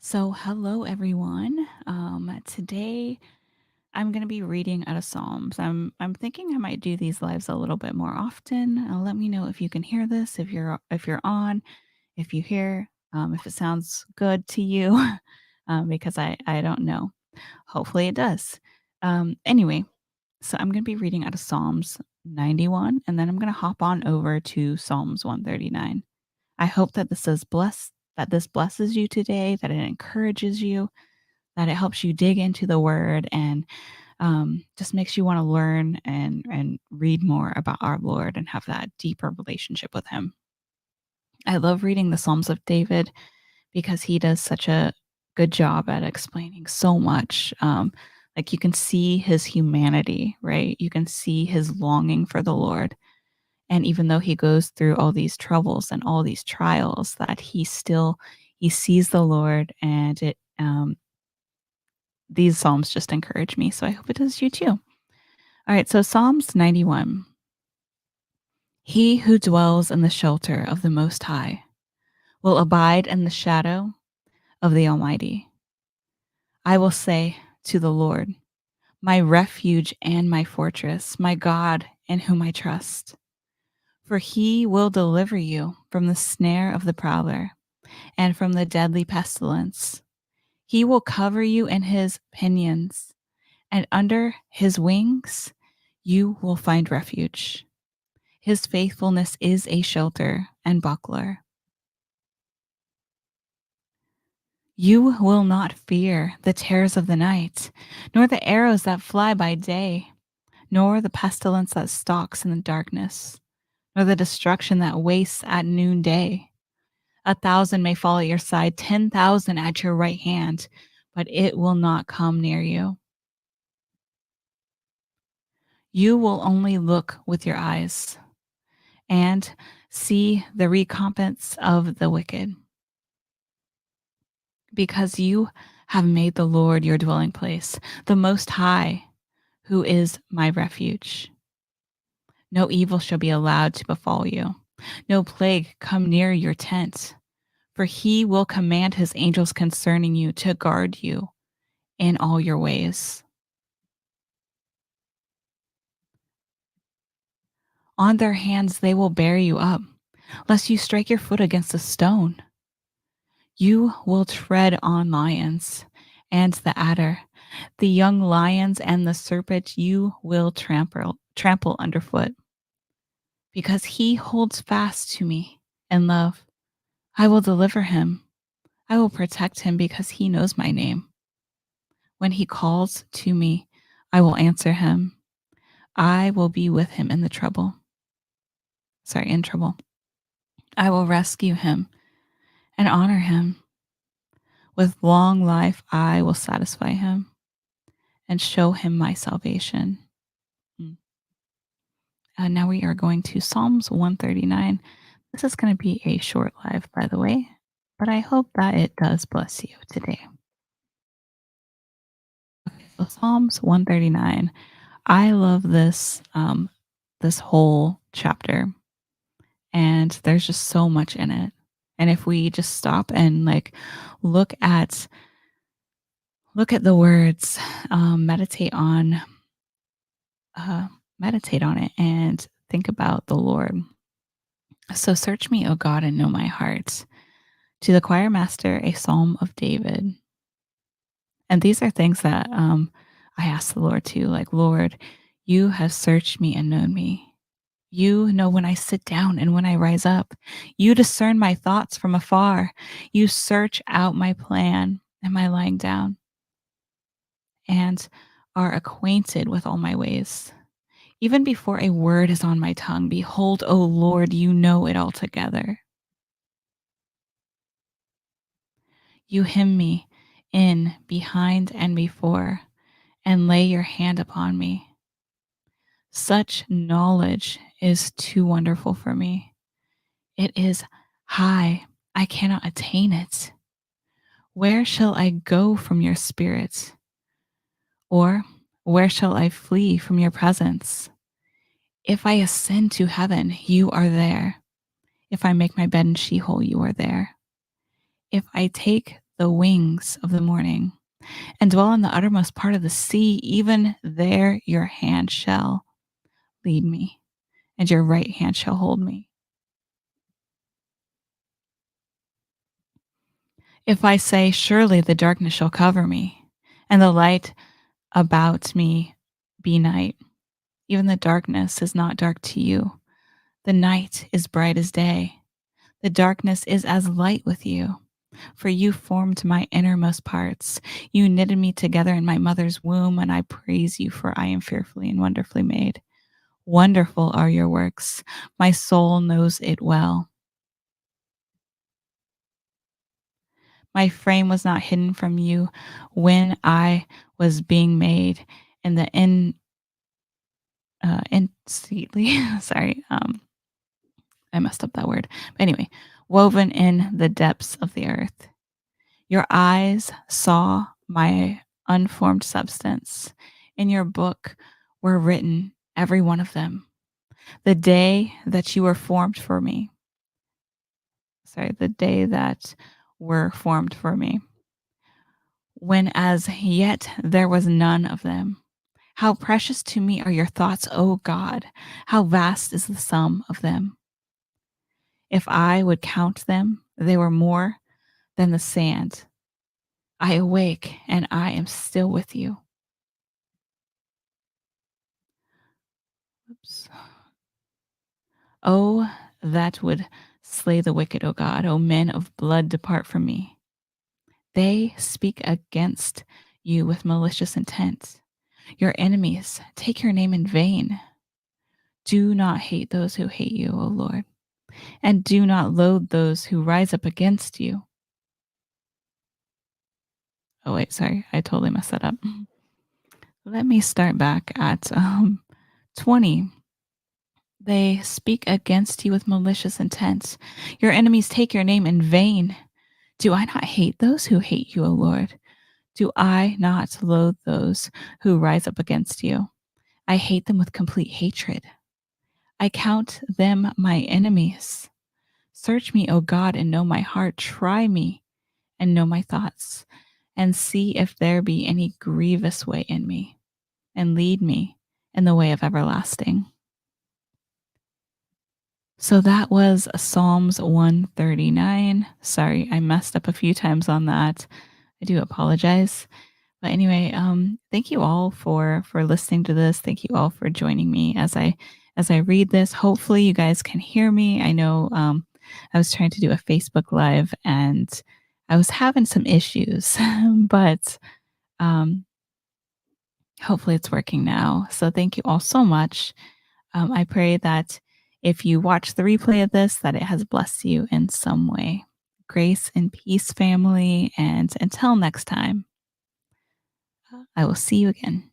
So, hello everyone. Today I'm going to be reading out of Psalms. I'm thinking I might do these lives a little bit more often. Let me know if you can hear this, if you're on, if you hear, if it sounds good to you, because I don't know. Hopefully it does. Anyway, so I'm going to be reading out of Psalms 91, and then I'm going to hop on over to Psalms 139. I hope that this blesses you today, that it encourages you, that it helps you dig into the word and just makes you want to learn and read more about our Lord and have that deeper relationship with Him. I love reading the Psalms of David because he does such a good job at explaining so much. Like you can see his humanity, right? You can see his longing for the Lord, and even though he goes through all these troubles and all these trials, that he sees the Lord, and it these psalms just encourage me. So I hope it does you too. All right, so Psalms 91. He who dwells in the shelter of the Most High will abide in the shadow of the Almighty. I will say to the Lord, my refuge and my fortress, my God in whom I trust. For he will deliver you from the snare of the prowler and from the deadly pestilence. He will cover you in his pinions, and under his wings you will find refuge. His faithfulness is a shelter and buckler. You will not fear the terrors of the night, nor the arrows that fly by day, nor the pestilence that stalks in the darkness, nor the destruction that wastes at noonday. 1,000 may fall at your side, 10,000 at your right hand, but it will not come near you. You will only look with your eyes and see the recompense of the wicked, because you have made the Lord your dwelling place, the Most High, who is my refuge. No evil shall be allowed to befall you, no plague come near your tent, for he will command his angels concerning you to guard you in all your ways. On their hands they will bear you up, lest you strike your foot against a stone. You will tread on lions and the adder, the young lions and the serpent you will trample underfoot. Because he holds fast to me in love, I will deliver him. I will protect him because he knows my name. When he calls to me, I will answer him. I will be with him in trouble. I will rescue him and honor him. With long life, I will satisfy him and show him my salvation. Mm. Now we are going to Psalms 139. This is going to be a short live, by the way, but I hope that it does bless you today. Okay, so Psalms 139. I love this whole chapter, and there's just so much in it. And if we just stop and like look at look at the words, meditate on uh, meditate on it and think about the Lord. So search me, O God, and know my heart. To the choir master, a psalm of David. And these are things that I ask the Lord too, like, Lord, you have searched me and known me. You know when I sit down and when I rise up. You discern my thoughts from afar. You search out my plan and my lying down, and are acquainted with all my ways. Even before a word is on my tongue, behold, O Lord, you know it altogether. You hem me in behind and before, and lay your hand upon me. Such knowledge is too wonderful for me. It is high, I cannot attain it. Where shall I go from your spirit? Or where shall I flee from your presence? If I ascend to heaven, you are there. If I make my bed in Sheol, you are there. If I take the wings of the morning, and dwell in the uttermost part of the sea, even there your hand shall lead me, and your right hand shall hold me. If I say, surely the darkness shall cover me, and the light about me be night, even the darkness is not dark to you. The night is bright as day. The darkness is as light with you. For you formed my innermost parts. You knitted me together in my mother's womb, and I praise you, for I am fearfully and wonderfully made. Wonderful are your works. My soul knows it well. My frame was not hidden from you when I was being made in the sorry, I messed up that word. But anyway, woven in the depths of the earth. Your eyes saw my unformed substance. In your book were written, every one of them. The day that you were formed for me. Sorry, the day that were formed for me. When as yet there was none of them. How precious to me are your thoughts, O God! How vast is the sum of them! If I would count them, they were more than the sand. I awake and I am still with you. Oops. Oh, that would slay the wicked, O God. O men of blood, depart from me. They speak against you with malicious intent. Your enemies take your name in vain. Do not hate those who hate you, O Lord, and do not loathe those who rise up against you. Oh, wait, sorry. I totally messed that up. Let me start back at 20. They speak against you with malicious intent. Your enemies take your name in vain. Do I not hate those who hate you, O Lord? Do I not loathe those who rise up against you? I hate them with complete hatred. I count them my enemies. Search me, O God, and know my heart. Try me and know my thoughts, and see if there be any grievous way in me, and lead me in the way of everlasting. So that was Psalms 139. Sorry, I messed up a few times on that. I do apologize. But anyway, thank you all for listening to this. Thank you all for joining me as I read this. Hopefully, you guys can hear me. I know I was trying to do a Facebook Live and I was having some issues, but um, hopefully it's working now. So thank you all so much. I pray that if you watch the replay of this, that it has blessed you in some way. Grace and peace, family. And until next time, I will see you again.